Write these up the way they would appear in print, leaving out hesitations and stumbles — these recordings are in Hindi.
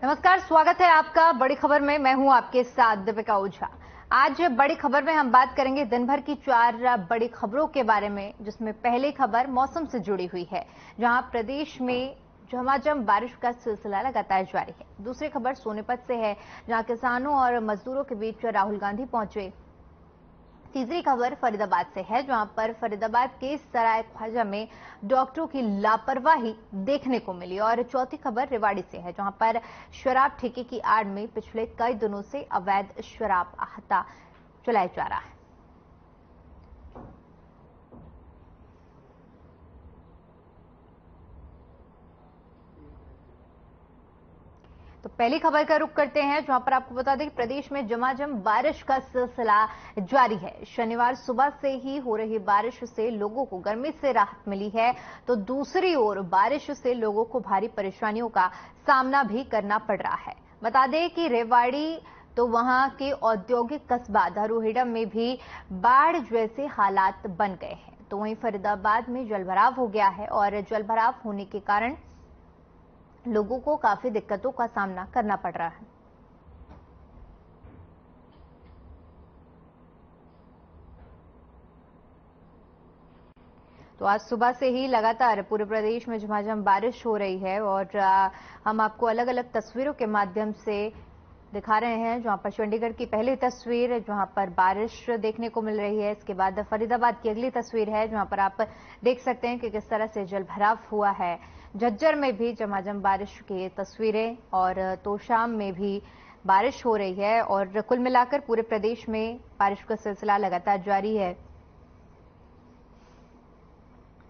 नमस्कार, स्वागत है आपका बड़ी खबर में। मैं हूं आपके साथ दीपिका ओझा। आज बड़ी खबर में हम बात करेंगे दिन भर की 4 बड़ी खबरों के बारे में, जिसमें पहली खबर मौसम से जुड़ी हुई है, जहां प्रदेश में झमाझम बारिश का सिलसिला लगातार जारी है। दूसरी खबर सोनीपत से है, जहां किसानों और मजदूरों के बीच राहुल गांधी पहुंचे। तीसरी खबर फरीदाबाद से है, जहां पर फरीदाबाद के सराय ख्वाजा में डॉक्टरों की लापरवाही देखने को मिली। और चौथी खबर रेवाड़ी से है, जहां पर शराब ठेके की आड़ में पिछले कई दिनों से अवैध शराब आहता चलाया जा रहा है। तो पहली खबर का रुख करते हैं, जहां पर आपको बता दें कि प्रदेश में झमाझम बारिश का सिलसिला जारी है। शनिवार सुबह से ही हो रही बारिश से लोगों को गर्मी से राहत मिली है, तो दूसरी ओर बारिश से लोगों को भारी परेशानियों का सामना भी करना पड़ रहा है। बता दें कि रेवाड़ी तो वहां के औद्योगिक कस्बा धारूहेड़ा में भी बाढ़ जैसे हालात बन गए हैं, तो वहीं फरीदाबाद में जलभराव हो गया है और जलभराव होने के कारण लोगों को काफी दिक्कतों का सामना करना पड़ रहा है। तो आज सुबह से ही लगातार पूरे प्रदेश में झमाझम बारिश हो रही है और हम आपको अलग अलग तस्वीरों के माध्यम से दिखा रहे हैं। जहां पर चंडीगढ़ की पहली तस्वीर, जहां पर बारिश देखने को मिल रही है। इसके बाद फरीदाबाद की अगली तस्वीर है, जहां पर आप देख सकते हैं कि किस तरह से जलभराव हुआ है। झज्जर में भी झमाझम बारिश की तस्वीरें और तोशाम में भी बारिश हो रही है। और कुल मिलाकर पूरे प्रदेश में बारिश का सिलसिला लगातार जारी है।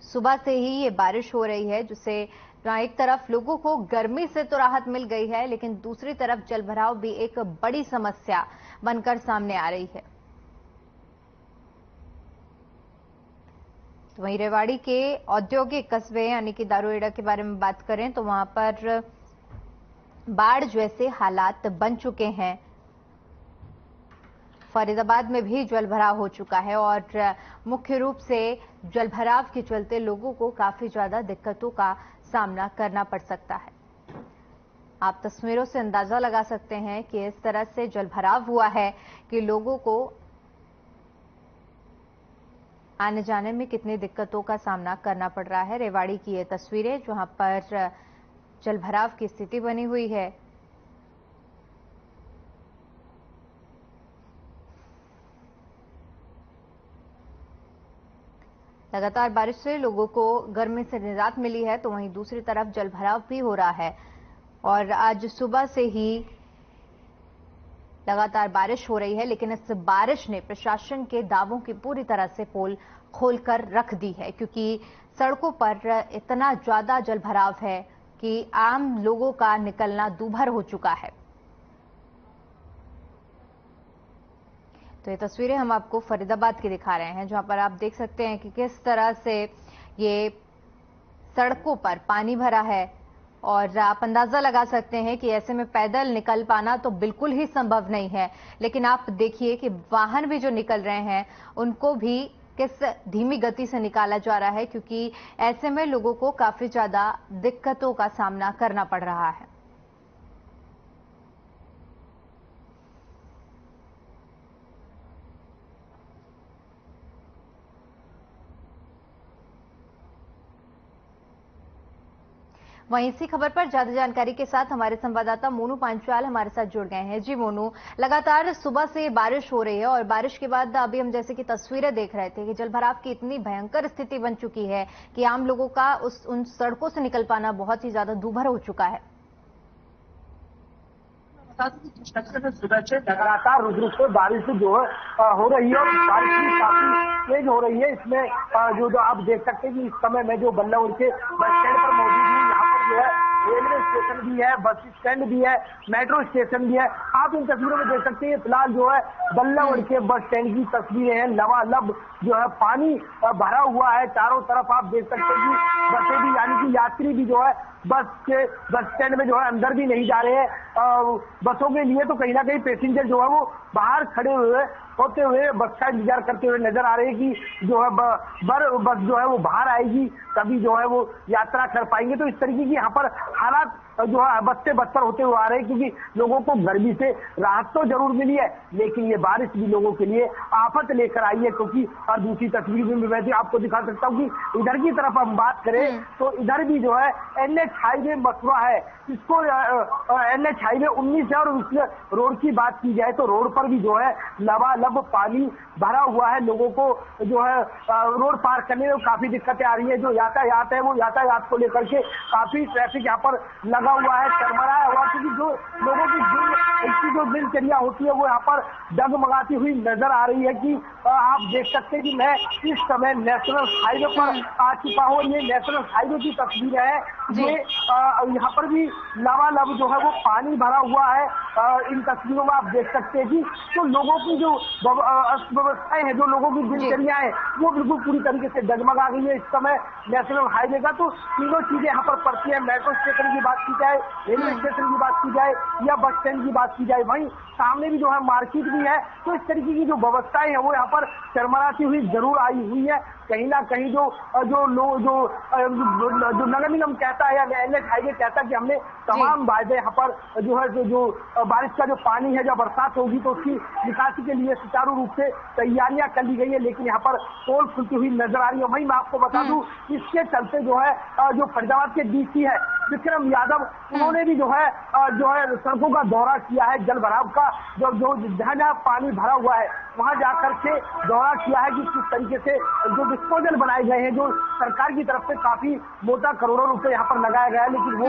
सुबह से ही ये बारिश हो रही है, जिससे जहां एक तरफ लोगों को गर्मी से तो राहत मिल गई है, लेकिन दूसरी तरफ जलभराव भी एक बड़ी समस्या बनकर सामने आ रही है। तो वहीं रेवाड़ी के औद्योगिक कस्बे यानी कि धारूहेड़ा के बारे में बात करें तो वहां पर बाढ़ जैसे हालात बन चुके हैं। फरीदाबाद में भी जलभराव हो चुका है और मुख्य रूप से जलभराव के चलते लोगों को काफी ज्यादा दिक्कतों का सामना करना पड़ सकता है। आप तस्वीरों से अंदाजा लगा सकते हैं कि इस तरह से जलभराव हुआ है कि लोगों को आने जाने में कितनी दिक्कतों का सामना करना पड़ रहा है। रेवाड़ी की ये तस्वीरें, जहां पर जलभराव की स्थिति बनी हुई है। लगातार बारिश से लोगों को गर्मी से निजात मिली है, तो वहीं दूसरी तरफ जलभराव भी हो रहा है। और आज सुबह से ही लगातार बारिश हो रही है, लेकिन इस बारिश ने प्रशासन के दावों की पूरी तरह से पोल खोलकर रख दी है, क्योंकि सड़कों पर इतना ज्यादा जलभराव है कि आम लोगों का निकलना दूभर हो चुका है। तो ये तस्वीरें हम आपको फरीदाबाद की दिखा रहे हैं, जहां पर आप देख सकते हैं कि किस तरह से ये सड़कों पर पानी भरा है। और आप अंदाजा लगा सकते हैं कि ऐसे में पैदल निकल पाना तो बिल्कुल ही संभव नहीं है। लेकिन आप देखिए कि वाहन भी जो निकल रहे हैं उनको भी किस धीमी गति से निकाला जा रहा है, क्योंकि ऐसे में लोगों को काफी ज्यादा दिक्कतों का सामना करना पड़ रहा है। वहीं इसी खबर पर ज्यादा जानकारी के साथ हमारे संवाददाता मोनू पांचाल हमारे साथ जुड़ गए हैं। जी मोनू, लगातार सुबह से बारिश हो रही है और बारिश के बाद अभी हम जैसे कि तस्वीरें देख रहे थे कि जलभराव की इतनी भयंकर स्थिति बन चुकी है कि आम लोगों का उन सड़कों से निकल पाना बहुत ही ज्यादा दूभर हो चुका है। सुबह से लगातार रुक रुक कर बारिश जो है हो रही है और बारिश भी काफी तेज हो रही है। इसमें जो आप देख सकते हैं कि इस समय मैं जो बल्लभगढ़ के बस स्टैंड पर मौजूद हूँ, यहाँ पर जो है रेलवे स्टेशन भी है, बस स्टैंड भी है, मेट्रो स्टेशन भी है। आप इन तस्वीरों में देख सकते हैं फिलहाल जो है बल्लभगढ़ के बस स्टैंड की तस्वीरें हैं। लबालब जो है पानी भरा हुआ है चारों तरफ। आप देख सकते हैं कि बसें भी यानी कि यात्री भी जो है बस स्टैंड में जो है अंदर भी नहीं जा रहे हैं। बसों के लिए तो कहीं ना कहीं पैसेंजर जो है वो बाहर खड़े हुए होते हुए बस का इंतजार करते हुए नजर आ रहे हैं कि जो है बस जो है वो बाहर आएगी तभी जो है वो यात्रा कर पाएंगे। तो इस तरीके की यहाँ पर हालात जो है बद से बदतर होते हुए आ रहे हैं, क्योंकि लोगों को गर्मी से राहत तो जरूर मिली है, लेकिन ये बारिश भी लोगों के लिए आफत लेकर आई है। क्योंकि और दूसरी तस्वीर में मैं भी आपको दिखा सकता हूँ कि इधर की तरफ हम बात करें तो इधर भी जो है NH हाईवे मसुआ है, इसको NH हाईवे 19 है, और उस रोड की बात की जाए तो रोड पर भी जो है लबालब पानी भरा हुआ है। लोगों को जो है रोड पार करने में काफी दिक्कतें आ रही है। जो यातायात है वो यातायात को लेकर के काफी ट्रैफिक यहाँ पर लगा हुआ है, चरमराया हुआ, क्योंकि जो लोगों की जो दिनचर्या होती है वो यहाँ पर डगमगाती हुई नजर आ रही है। कि आप देख सकते हैं कि मैं इस समय नेशनल हाईवे पर आ चुका हूँ। ये नेशनल हाईवे की तस्वीर है। ये यहाँ पर भी लबालब जो है वो पानी भरा हुआ है। इन तस्वीरों में आप देख सकते हैं कि तो लोगों की जो व्यवस्थाएं हैं, जो लोगों की दिनचर्या है, वो बिल्कुल पूरी तरीके से डगमगा गई है इस समय नेशनल हाईवे का। तो तीनों चीजें यहाँ पर पड़ती है। मेट्रो स्टेशन की बात की जाए, रेलवे स्टेशन की बात की जाए या बस स्टैंड की बात की जाए, वहीं सामने भी जो है मार्केट भी है। तो इस तरीके की जो व्यवस्थाएं है वो यहाँ पर चरमराती हुई जरूर आई हुई है। कहीं ना कहीं जो नगर निगम कहता है या NH हाईवे कहता है कि हमने तमाम वायदे यहाँ पर जो है जो बारिश का जो पानी है, जब बरसात होगी तो उसकी निकासी के लिए सुचारू रूप से तैयारियां कर ली गई है, लेकिन यहाँ पर पोल खुलती हुई नजर आ रही है। वहीं मैं आपको बता दूं, इसके चलते जो है जो फरीदाबाद के DC है विक्रम यादव, उन्होंने भी जो है सड़कों का दौरा किया है। जल भराव का जहाँ पानी भरा हुआ है वहां जाकर के दौरा किया है कि किस तरीके से जो डिस्पोजल बनाए गए हैं, जो सरकार की तरफ से काफी मोटा करोड़ों रुपए यहाँ पर लगाया गया है, लेकिन वो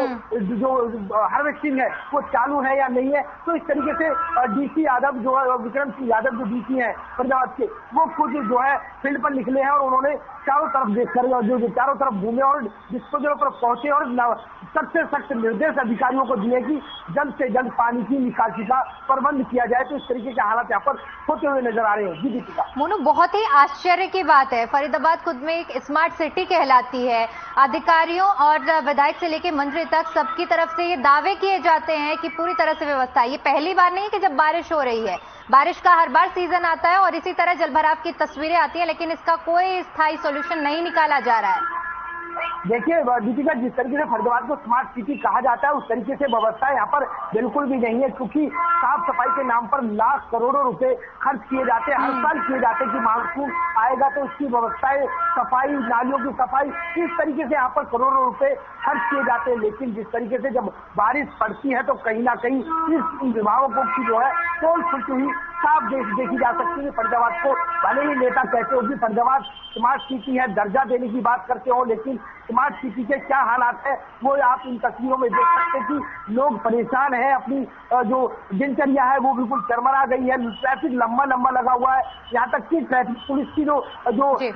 जो हार्वेस्टिंग है वो चालू है या नहीं है। तो इस तरीके से DC यादव जो है, विक्रम सिंह यादव जो DC है फरीदाबाद के, वो खुद जो है फील्ड पर निकले हैं और उन्होंने चारों तरफ देखकर जो चारों तरफ घूमे और डिस्पोजल पर पहुंचे और सख्त से सख्त निर्देश अधिकारियों को दिए कि जल्द से जल्द पानी की निकासी का प्रबंध किया जाए। तो इस तरीके के हालात यहाँ पर होते हुए नजर आ रहे हैं। जी दीपिका। मोनू, बहुत ही आश्चर्य की बात है, फरीदाबाद खुद में एक स्मार्ट सिटी कहलाती है। अधिकारियों और विधायक से लेकर मंत्री तक सबकी तरफ से ये दावे किए जाते हैं कि पूरी तरह से व्यवस्था। ये पहली बार नहीं है कि जब बारिश हो रही है, बारिश का हर बार सीजन आता है और इसी तरह जलभराव की तस्वीरें आती हैं, लेकिन इसका कोई स्थायी सॉल्यूशन नहीं निकाला जा रहा है। देखिए दीपिका, जिस तरीके से फरीदाबाद को स्मार्ट सिटी कहा जाता है उस तरीके से व्यवस्था यहाँ पर बिल्कुल भी नहीं है, क्योंकि साफ सफाई के नाम पर लाख करोड़ों रुपए खर्च किए जाते हैं, हर साल किए जाते हैं कि मानसून आएगा तो इसकी व्यवस्थाएं, सफाई, नालियों की सफाई, इस तरीके से यहाँ पर करोड़ों रुपए खर्च किए जाते हैं। लेकिन जिस तरीके से जब बारिश पड़ती है तो कहीं ना कहीं इन विभागों की जो है पोल खुलती हुई साफ देखी जा सकती है। फरीदाबाद को भले ही नेता कहते हो कि फरीदाबाद स्मार्ट सिटी है, दर्जा देने की बात करते हो, लेकिन स्मार्ट सिटी के क्या हालात है वो आप इन तस्वीरों में देख सकते हैं कि लोग परेशान हैं। अपनी जो दिनचर्या है वो बिल्कुल चरमरा गई है। ट्रैफिक लंबा लगा हुआ है। यहाँ तक कि ट्रैफिक पुलिस की जो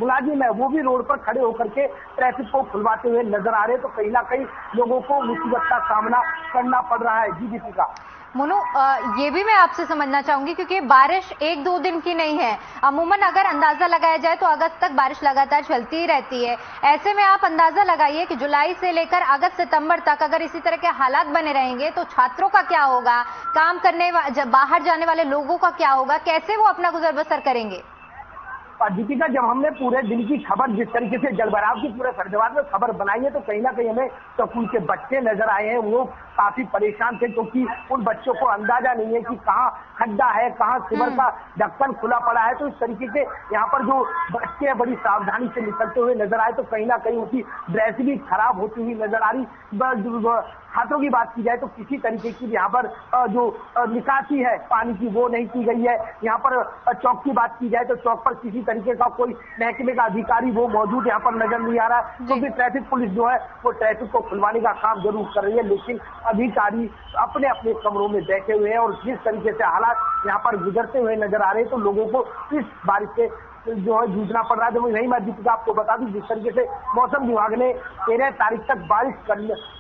मुलाजिम है वो भी रोड पर खड़े होकर के ट्रैफिक को खुलवाते हुए नजर आ रहे हैं। तो कहीं ना कहीं लोगों को मुसीबत का सामना करना पड़ रहा है। जी दीपिका। मोनू, ये भी मैं आपसे समझना चाहूंगी, क्योंकि बारिश 1-2 दिन की नहीं है। अमूमन अगर अंदाजा लगाया जाए तो अगस्त तक बारिश लगातार चलती ही रहती है। ऐसे में आप अंदाजा लगाइए कि जुलाई से लेकर अगस्त सितंबर तक अगर इसी तरह के हालात बने रहेंगे तो छात्रों का क्या होगा, काम करने बाहर जाने वाले लोगों का क्या होगा, कैसे वो अपना गुजर बसर करेंगे? दीपिका, जब हमने पूरे दिन की खबर, जिस तरीके से जलभराव की पूरे फरीदाबाद में खबर बनाई है, तो कहीं ना कहीं हमें स्कूल के बच्चे नजर आए हैं। वो काफी परेशान थे क्योंकि उन बच्चों को अंदाजा नहीं है कि कहाँ खड्डा है, कहाँ सिवर का ढक्कन खुला पड़ा है। तो इस तरीके से यहाँ पर जो बच्चे बड़ी सावधानी से निकलते हुए नजर आए, तो कहीं ना कहीं उनकी ड्रेस भी खराब होती हुई नजर आ रही। छात्रों की बात की जाए तो किसी तरीके की यहाँ पर जो निकासी है पानी की वो नहीं की गई है। यहाँ पर चौक की बात की जाए तो चौक पर किसी तरीके का कोई महकमे का अधिकारी वो मौजूद यहाँ पर नजर नहीं आ रहा है। क्योंकि ट्रैफिक पुलिस जो है वो ट्रैफिक को खुलवाने का काम जरूर कर रही है, लेकिन अधिकारी अपने अपने कमरों में बैठे हुए हैं और जिस तरीके से हालात यहाँ पर गुजरते हुए नजर आ रहे हैं, तो लोगों को इस बारिश से जो है जूझना पड़ रहा है। तो वही मैं दीपिका आपको बता दूं, जिस तरीके से मौसम विभाग ने 13 तारीख तक बारिश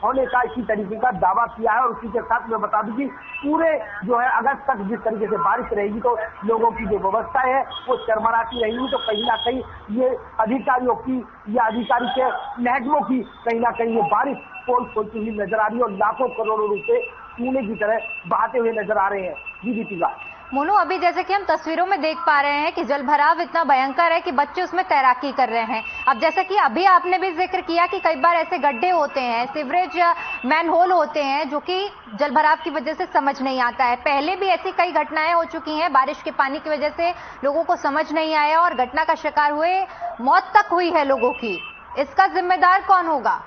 होने का इसी तरीके का दावा किया है। और उसी के साथ मैं बता दूं कि पूरे जो है अगस्त तक जिस तरीके से बारिश रहेगी तो लोगों की जो व्यवस्था है वो चरमराती रहेगी। तो कहीं ना कहीं ये अधिकारियों की या अधिकारी के महकमों की कहीं ना कहीं ये बारिश पोल खोलती हुई नजर आ रही है और लाखों करोड़ों रुपए सोने की तरह बहाते हुए नजर आ रहे हैं। जी दीपिका। मोनू, अभी जैसे कि हम तस्वीरों में देख पा रहे हैं कि जलभराव इतना भयंकर है कि बच्चे उसमें तैराकी कर रहे हैं। अब जैसा कि अभी आपने भी जिक्र किया कि कई बार ऐसे गड्ढे होते हैं, सीवरेज मैनहोल होते हैं, जो कि जलभराव की वजह से समझ नहीं आता है। पहले भी ऐसी कई घटनाएं हो चुकी हैं, बारिश के पानी की वजह से लोगों को समझ नहीं आया और घटना का शिकार हुए, मौत तक हुई है लोगों की। इसका जिम्मेदार कौन होगा?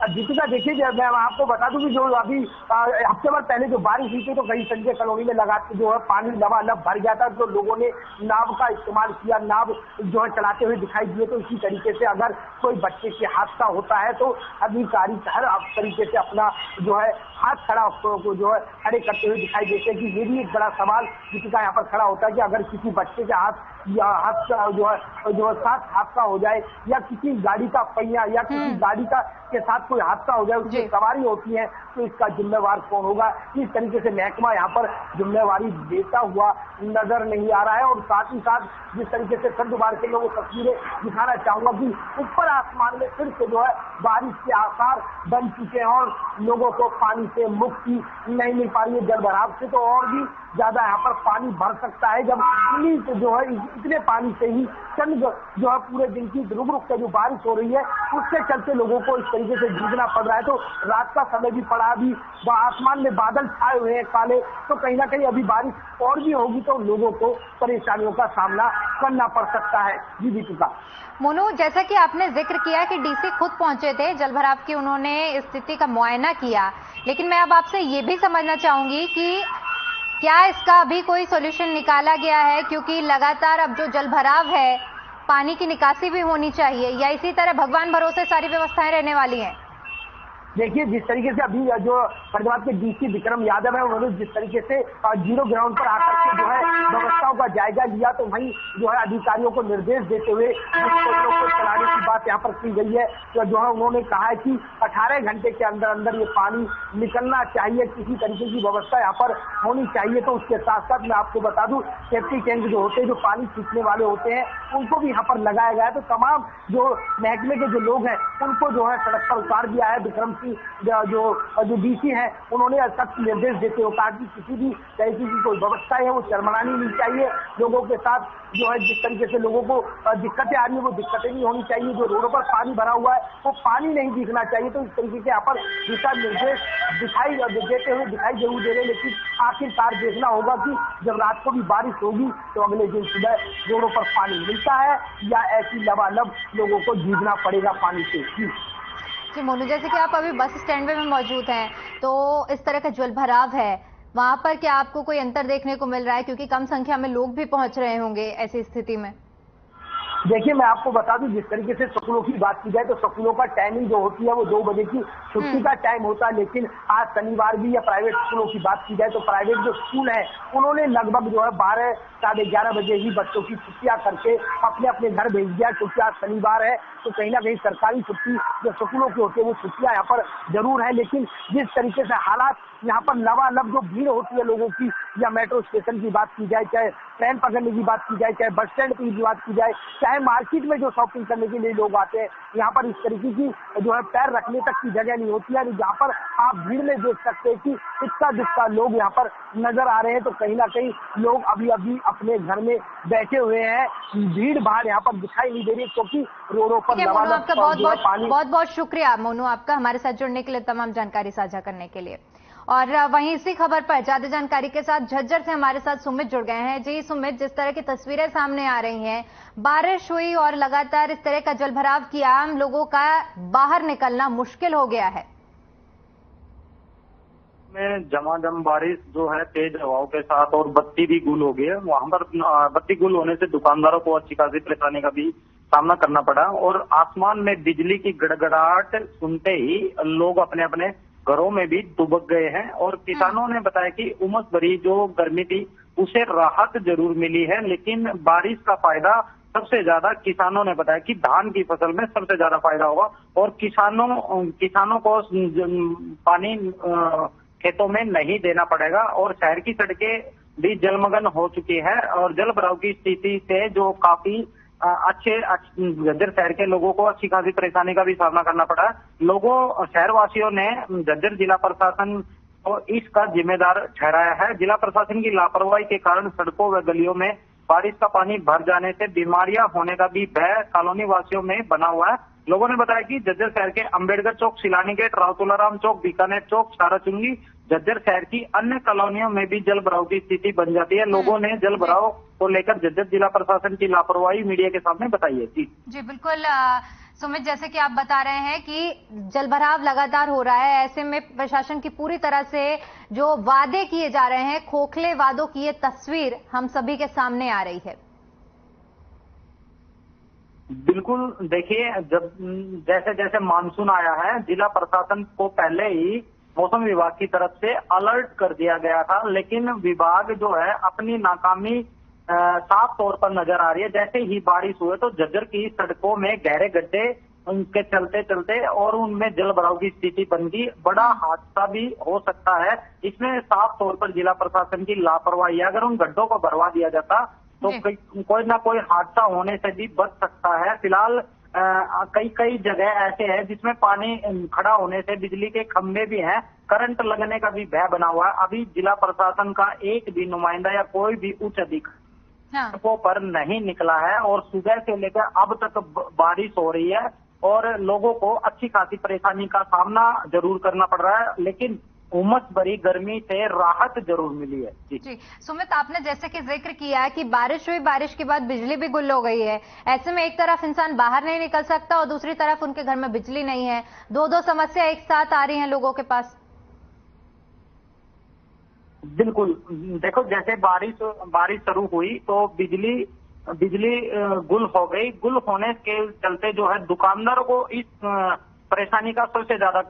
दीपिका, देखिए मैं आपको बता दूं कि जो अभी हफ्ते भर पहले जो बारिश हुई थी तो कई संजय कॉलोनी में लगातार जो है पानी लबालब भर गया था। तो लोगों ने नाव का इस्तेमाल किया, नाव जो है चलाते हुए दिखाई दिए। तो इसी तरीके से अगर कोई बच्चे के हादसा होता है तो अधिकारी हर तरीके से अपना जो है हाथ खड़ा को जो है खड़े करते हुए दिखाई देते हैं। कि ये भी एक बड़ा सवाल दीपिका यहाँ पर खड़ा होता है कि अगर किसी बच्चे के हाथ जो है साथ हादसा हो जाए, या किसी गाड़ी का पहिया या किसी गाड़ी का के साथ कोई हादसा हो जाए, उसकी सवारी होती है, तो इसका जिम्मेवार कौन होगा? इस तरीके से महकमा यहाँ पर जिम्मेवारी देता हुआ नजर नहीं आ रहा है। और साथ ही साथ जिस तरीके से फिर दोबारा से मैं वो तस्वीरें दिखाना चाहूंगा कि ऊपर आसमान में फिर से जो है बारिश के आसार बन चुके हैं और लोगों को पानी से मुक्ति नहीं मिल पा रही है। जलभराव से तो और भी ज्यादा यहाँ पर पानी भर सकता है, जब जो है इतने पानी से ही चंद जो है पूरे दिन की रुक रुक कर जो बारिश हो रही है उसके चलते लोगों को इस तरीके से जूझना पड़ रहा है। तो रात का समय भी पड़ा, अभी आसमान में बादल छाए हुए हैं काले, तो कहीं ना कहीं अभी बारिश और भी होगी तो लोगों को परेशानियों का सामना करना पड़ सकता है। जी दीपिका। मोनू, जैसा कि आपने जिक्र किया कि डीसी खुद पहुंचे थे जलभराव की, उन्होंने स्थिति का मुआयना किया, लेकिन मैं अब आपसे ये भी समझना चाहूंगी कि क्या इसका अभी कोई सॉल्यूशन निकाला गया है? क्योंकि लगातार अब जो जलभराव है, पानी की निकासी भी होनी चाहिए, या इसी तरह भगवान भरोसे सारी व्यवस्थाएं रहने वाली हैं? देखिए, जिस तरीके से अभी जो फरीदाबाद के डीसी विक्रम यादव है, उन्होंने जिस तरीके से जीरो ग्राउंड पर आकर के जो है व्यवस्थाओं का जायजा लिया, तो वहीं जो है अधिकारियों को निर्देश देते हुए को चलाने की बात यहाँ पर की गई है। तो जो है उन्होंने कहा है कि 18 घंटे के अंदर अंदर ये पानी निकलना चाहिए, किसी तरीके की व्यवस्था यहाँ पर होनी चाहिए। तो उसके साथ साथ मैं आपको बता दूं, सेफ्टी टैंक जो होते हैं, जो पानी खींचने वाले होते हैं, उनको भी यहाँ पर लगाया गया है। तो तमाम जो महकमे के जो लोग हैं उनको जो है सड़क पर उतार दिया है। विक्रम जो डीसी है, उन्होंने सख्त निर्देश देते हुए कहा कि किसी भी तरीके की कोई व्यवस्था है वो शर्मनानी नहीं चाहिए। लोगों के साथ जो है जिस तरीके से लोगों को दिक्कतें आ रही है वो दिक्कतें नहीं होनी चाहिए। जो रोडों पर पानी भरा हुआ है वो पानी नहीं दिखना चाहिए। तो इस तरीके के यहाँ पर दिशा निर्देश दिखाई देते हुए दिखाई जरूर दे रहे, लेकिन आखिरकार देखना होगा कि जब रात को भी बारिश होगी तो अगले दिन सुबह रोडों पर पानी मिलता है या ऐसी लबालब लोगों को जूझना पड़ेगा पानी से। जी मोनू, जैसे कि आप अभी बस स्टैंड में मौजूद हैं, तो इस तरह का जलभराव है, वहां पर क्या आपको कोई अंतर देखने को मिल रहा है? क्योंकि कम संख्या में लोग भी पहुंच रहे होंगे ऐसी स्थिति में। देखिए, मैं आपको बता दूं, जिस तरीके से स्कूलों की बात की जाए तो स्कूलों का टाइमिंग जो होती है वो 2 बजे की छुट्टी का टाइम होता है। लेकिन आज शनिवार भी, या प्राइवेट स्कूलों की बात की जाए तो प्राइवेट जो स्कूल है उन्होंने लगभग जो है 12 साढ़े 11 बजे ही बच्चों की छुट्टियां करके अपने अपने घर भेज दिया, क्योंकि आज शनिवार है। तो कहीं ना कहीं सरकारी छुट्टी जो स्कूलों की होती है वो छुट्टियां यहाँ पर जरूर है। लेकिन जिस तरीके से हालात यहाँ पर लबालब जो भीड़ होती है लोगों की, या मेट्रो स्टेशन की बात की जाए, चाहे ट्रेन पकड़ने की बात की जाए, चाहे बस स्टैंड की बात की जाए, चाहे मार्केट में जो शॉपिंग करने के लिए लोग आते हैं, यहाँ पर इस तरीके की जो है पैर रखने तक की जगह नहीं होती है। यहाँ पर आप भीड़ में देख सकते हैं कि इतना दुक्का लोग यहाँ पर नजर आ रहे हैं। तो कहीं ना कहीं लोग अभी अभी अपने घर में बैठे हुए हैं, भीड़ भाड़ यहाँ पर दिखाई नहीं दे रही, क्योंकि रोडों पर आपका बहुत बहुत शुक्रिया मोनू, आपका हमारे साथ जुड़ने के लिए, तमाम जानकारी साझा करने के लिए। और वहीं इसी खबर पर ज्यादा जानकारी के साथ झज्जर से हमारे साथ सुमित जुड़ गए हैं। जी सुमित, जिस तरह की तस्वीरें सामने आ रही हैं, बारिश हुई और लगातार इस तरह का जलभराव किया, आम लोगों का बाहर निकलना मुश्किल हो गया है। में झमाझम बारिश जो है तेज हवाओं के साथ, और बत्ती भी गुल हो गई है। वहां पर बत्ती गुल होने से दुकानदारों को अच्छी खासी परेशानी का भी सामना करना पड़ा, और आसमान में बिजली की गड़गड़ाहट सुनते ही लोग अपने अपने घरों में भी दुबक गए हैं। और किसानों ने बताया कि उमस भरी जो गर्मी थी उसे राहत जरूर मिली है, लेकिन बारिश का फायदा सबसे ज्यादा किसानों ने बताया कि धान की फसल में सबसे ज्यादा फायदा होगा, और किसानों को पानी खेतों में नहीं देना पड़ेगा। और शहर की सड़कें भी जलमग्न हो चुकी है, और जल भराव की स्थिति से जो काफी झज्जर शहर के लोगों को अच्छी खासी परेशानी का भी सामना करना पड़ा। शहरवासियों ने झज्जर जिला प्रशासन तो इसका जिम्मेदार ठहराया है। जिला प्रशासन की लापरवाही के कारण सड़कों व गलियों में बारिश का पानी भर जाने से बीमारियां होने का भी भय कॉलोनी वासियों में बना हुआ है। लोगों ने बताया कि झज्जर शहर के अंबेडकर चौक, शिलानी गेट, राव तुलाराम चौक, बीकानेर चौक, साराचुंगी, झज्जर शहर की अन्य कॉलोनियों में भी जल भराव की स्थिति बन जाती है। लोगों ने जल भराव को लेकर झज्जर जिला प्रशासन की लापरवाही मीडिया के सामने बताई है। जी बिल्कुल सुमित, जैसे कि आप बता रहे हैं कि जलभराव लगातार हो रहा है, ऐसे में प्रशासन की पूरी तरह से जो वादे किए जा रहे हैं, खोखले वादों की ये तस्वीर हम सभी के सामने आ रही है। बिल्कुल, देखिए, जब जैसे जैसे मानसून आया है, जिला प्रशासन को पहले ही मौसम विभाग की तरफ से अलर्ट कर दिया गया था, लेकिन विभाग जो है अपनी नाकामी साफ तौर पर नजर आ रही है। जैसे ही बारिश हुए तो झज्जर की सड़कों में गहरे गड्ढे उनके चलते चलते और उनमें जल भराव की स्थिति बन गई। बड़ा हादसा भी हो सकता है। इसमें साफ तौर पर जिला प्रशासन की लापरवाही है। अगर उन गड्ढों को भरवा दिया जाता तो कोई ना कोई हादसा होने से भी बच सकता है। फिलहाल कई जगह ऐसे हैं जिसमें पानी खड़ा होने से बिजली के खंभे भी हैं, करंट लगने का भी भय बना हुआ है। अभी जिला प्रशासन का एक भी नुमाइंदा या कोई भी उच्च अधिकारी सड़कों पर नहीं निकला है और सुबह से लेकर अब तक बारिश हो रही है और लोगों को अच्छी खासी परेशानी का सामना जरूर करना पड़ रहा है, लेकिन उमस भरी गर्मी से राहत जरूर मिली है। जी सुमित, आपने जैसे कि जिक्र किया है कि बारिश हुई, बारिश के बाद बिजली भी गुल हो गई है। ऐसे में एक तरफ इंसान बाहर नहीं निकल सकता और दूसरी तरफ उनके घर में बिजली नहीं है। दो समस्या एक साथ आ रही हैं लोगों के पास। बिल्कुल, देखो, जैसे बारिश शुरू हुई तो बिजली गुल हो गई। गुल होने के चलते जो है दुकानदारों को इस परेशानी का सबसे ज्यादा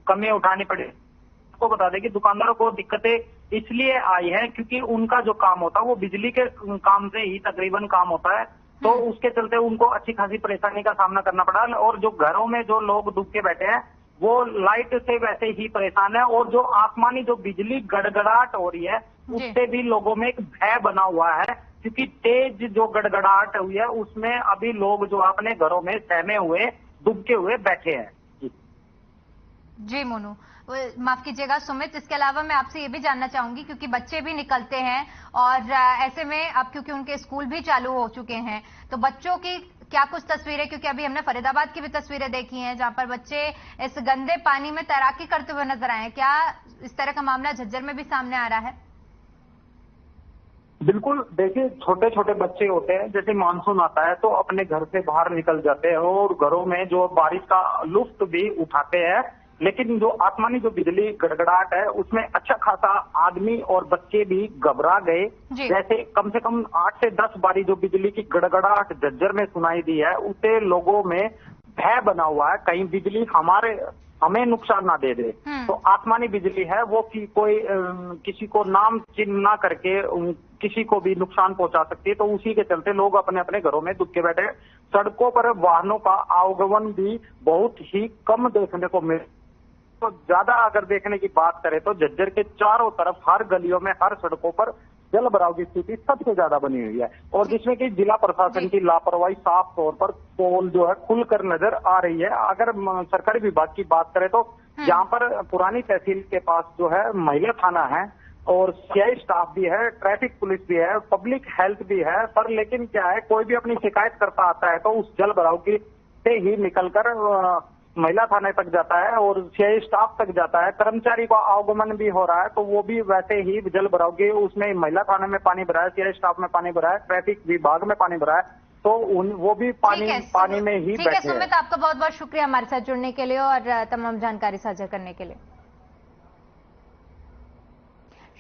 कमी उठानी पड़ी। आपको बता दें कि दुकानदारों को दिक्कतें इसलिए आई है क्योंकि उनका जो काम होता है वो बिजली के काम से ही तकरीबन काम होता है, तो उसके चलते उनको अच्छी खासी परेशानी का सामना करना पड़ा। और जो घरों में जो लोग डूब के बैठे हैं वो लाइट से वैसे ही परेशान है और जो आसमानी जो बिजली गड़गड़ाहट हो रही है उससे भी लोगों में एक भय बना हुआ है, क्योंकि तेज जो गड़गड़ाहट हुई है उसमें अभी लोग जो अपने घरों में सहमे हुए दुबके हुए बैठे हैं। जी मोनू, माफ कीजिएगा सुमित, इसके अलावा मैं आपसे ये भी जानना चाहूंगी क्योंकि बच्चे भी निकलते हैं और ऐसे में अब क्योंकि उनके स्कूल भी चालू हो चुके हैं तो बच्चों की क्या कुछ तस्वीरें, क्योंकि अभी हमने फरीदाबाद की भी तस्वीरें देखी हैं जहां पर बच्चे इस गंदे पानी में तैराकी करते हुए नजर आए हैं। क्या इस तरह का मामला झज्जर में भी सामने आ रहा है? बिल्कुल, देखिए, छोटे छोटे बच्चे होते हैं, जैसे मानसून आता है तो अपने घर से बाहर निकल जाते हैं और घरों में जो बारिश का लुत्फ भी उठाते हैं, लेकिन जो आसमानी जो बिजली गड़गड़ाहट है उसमें अच्छा खासा आदमी और बच्चे भी घबरा गए। जैसे कम से कम 8 से 10 बारी जो बिजली की गड़गड़ाहट झज्जर में सुनाई दी है उससे लोगों में भय बना हुआ है, कहीं बिजली हमें नुकसान ना दे दे। तो आसमानी बिजली है वो कोई किसी को नाम चिन्ह ना करके किसी को भी नुकसान पहुंचा सकती है, तो उसी के चलते लोग अपने अपने घरों में दुबके बैठे। सड़कों पर वाहनों का आवागमन भी बहुत ही कम देखने को मिले। तो ज्यादा अगर देखने की बात करें तो झज्जर के चारों तरफ हर गलियों में हर सड़कों पर जल भराव की स्थिति सबसे ज्यादा बनी हुई है और जिसमें कि जिला प्रशासन की लापरवाही साफ तौर पर पोल जो है खुलकर नजर आ रही है। अगर सरकारी विभाग की बात करें तो जहां पर पुरानी तहसील के पास जो है महिला थाना है और सीआई स्टाफ भी है, ट्रैफिक पुलिस भी है, पब्लिक हेल्थ भी है, पर लेकिन क्या है, कोई भी अपनी शिकायत करता आता है तो उस जल भराव की से ही निकलकर महिला थाने तक जाता है और सीआई स्टाफ तक जाता है। कर्मचारी का आवागमन भी हो रहा है तो वो भी वैसे ही जल भराव की, उसमें महिला थाने में पानी भरा है, सीआई स्टाफ में पानी भरा है, ट्रैफिक विभाग में पानी भरा है, तो वो भी पानी में ही बैठे हैं। सुमित, आपका बहुत बहुत शुक्रिया हमारे साथ जुड़ने के लिए और तमाम जानकारी साझा करने के लिए।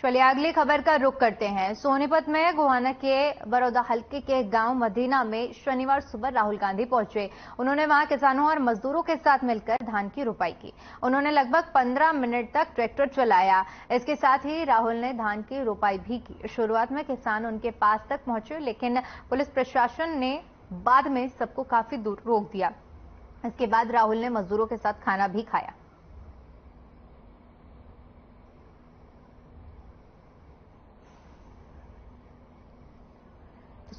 चलिए अगली खबर का रुख करते हैं। सोनीपत में गोहाना के बड़ौदा हल्के के गांव मदीना में शनिवार सुबह राहुल गांधी पहुंचे। उन्होंने वहां किसानों और मजदूरों के साथ मिलकर धान की रुपाई की। उन्होंने लगभग 15 मिनट तक ट्रैक्टर चलाया। इसके साथ ही राहुल ने धान की रुपाई भी की। शुरुआत में किसान उनके पास तक पहुंचे, लेकिन पुलिस प्रशासन ने बाद में सबको काफी दूर रोक दिया। इसके बाद राहुल ने मजदूरों के साथ खाना भी खाया।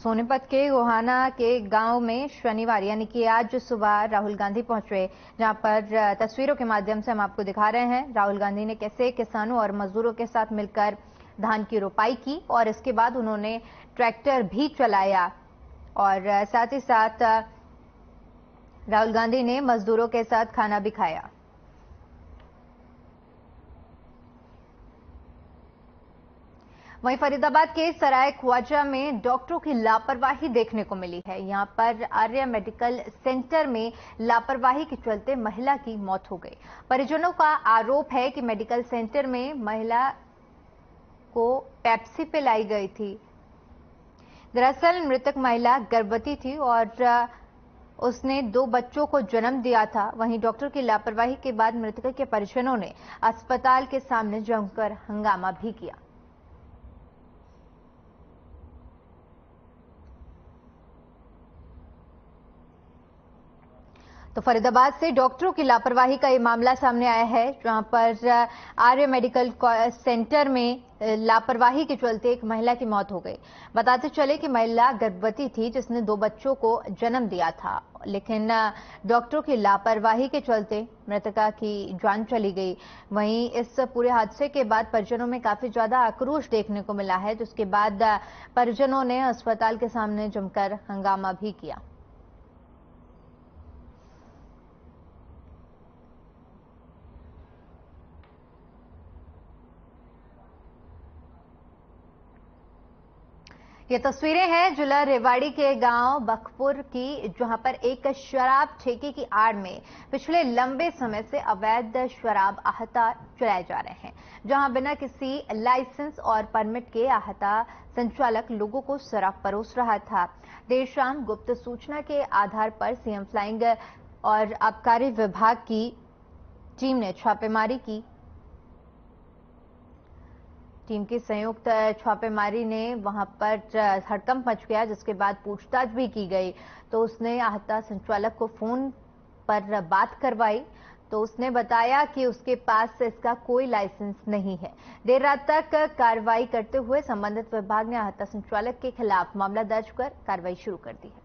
सोनीपत के गोहाना के गांव में शनिवार यानी कि आज सुबह राहुल गांधी पहुंचे, जहां पर तस्वीरों के माध्यम से हम आपको दिखा रहे हैं राहुल गांधी ने कैसे किसानों और मजदूरों के साथ मिलकर धान की रोपाई की और इसके बाद उन्होंने ट्रैक्टर भी चलाया और साथ ही साथ राहुल गांधी ने मजदूरों के साथ खाना भी खाया। वहीं फरीदाबाद के सराय ख्वाजा में डॉक्टरों की लापरवाही देखने को मिली है। यहां पर आर्य मेडिकल सेंटर में लापरवाही के चलते महिला की मौत हो गई। परिजनों का आरोप है कि मेडिकल सेंटर में महिला को पेप्सी पिलाई गई थी। दरअसल मृतक महिला गर्भवती थी और उसने 2 बच्चों को जन्म दिया था। वहीं डॉक्टर की लापरवाही के बाद मृतक के परिजनों ने अस्पताल के सामने जमकर हंगामा भी किया। तो फरीदाबाद से डॉक्टरों की लापरवाही का ये मामला सामने आया है, जहां पर आर्य मेडिकल सेंटर में लापरवाही के चलते एक महिला की मौत हो गई। बताते चले कि महिला गर्भवती थी जिसने 2 बच्चों को जन्म दिया था, लेकिन डॉक्टरों की लापरवाही के चलते मृतका की जान चली गई। वहीं इस पूरे हादसे के बाद परिजनों में काफी ज्यादा आक्रोश देखने को मिला है, जिसके बाद परिजनों ने अस्पताल के सामने जमकर हंगामा भी किया। ये तस्वीरें हैं जिला रेवाड़ी के गांव बखपुर की, जहां पर एक शराब ठेके की आड़ में पिछले लंबे समय से अवैध शराब आहता चलाए जा रहे हैं, जहां बिना किसी लाइसेंस और परमिट के आहता संचालक लोगों को शराब परोस रहा था। देर शाम गुप्त सूचना के आधार पर सीएम फ्लाइंग और आबकारी विभाग की टीम ने छापेमारी की। टीम की संयुक्त छापेमारी ने वहां पर हड़कंप मच गया, जिसके बाद पूछताछ भी की गई तो उसने आहता संचालक को फोन पर बात करवाई तो उसने बताया कि उसके पास इसका कोई लाइसेंस नहीं है। देर रात तक कार्रवाई करते हुए संबंधित विभाग ने आहता संचालक के खिलाफ मामला दर्ज कर कार्रवाई शुरू कर दी है।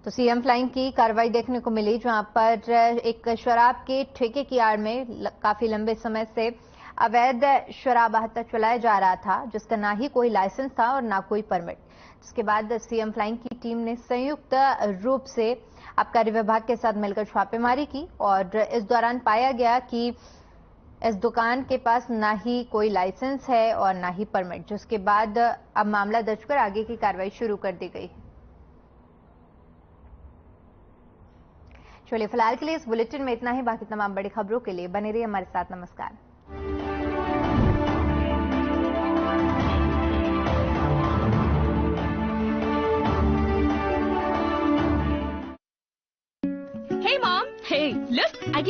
तो सीएम फ्लाइंग की कार्रवाई देखने को मिली, जहां पर एक शराब के ठेके की आड़ में काफी लंबे समय से अवैध शराब आहता चलाया जा रहा था, जिसका ना ही कोई लाइसेंस था और ना कोई परमिट। जिसके बाद सीएम फ्लाइंग की टीम ने संयुक्त रूप से आबकारी विभाग के साथ मिलकर छापेमारी की और इस दौरान पाया गया कि इस दुकान के पास ना ही कोई लाइसेंस है और ना ही परमिट, जिसके बाद अब मामला दर्ज कर आगे की कार्रवाई शुरू कर दी गई है। चलिए फिलहाल के लिए इस बुलेटिन में इतना ही। बाकी तमाम बड़ी खबरों के लिए बने रहिए हमारे साथ। नमस्कार। Hey mom, hey, look, I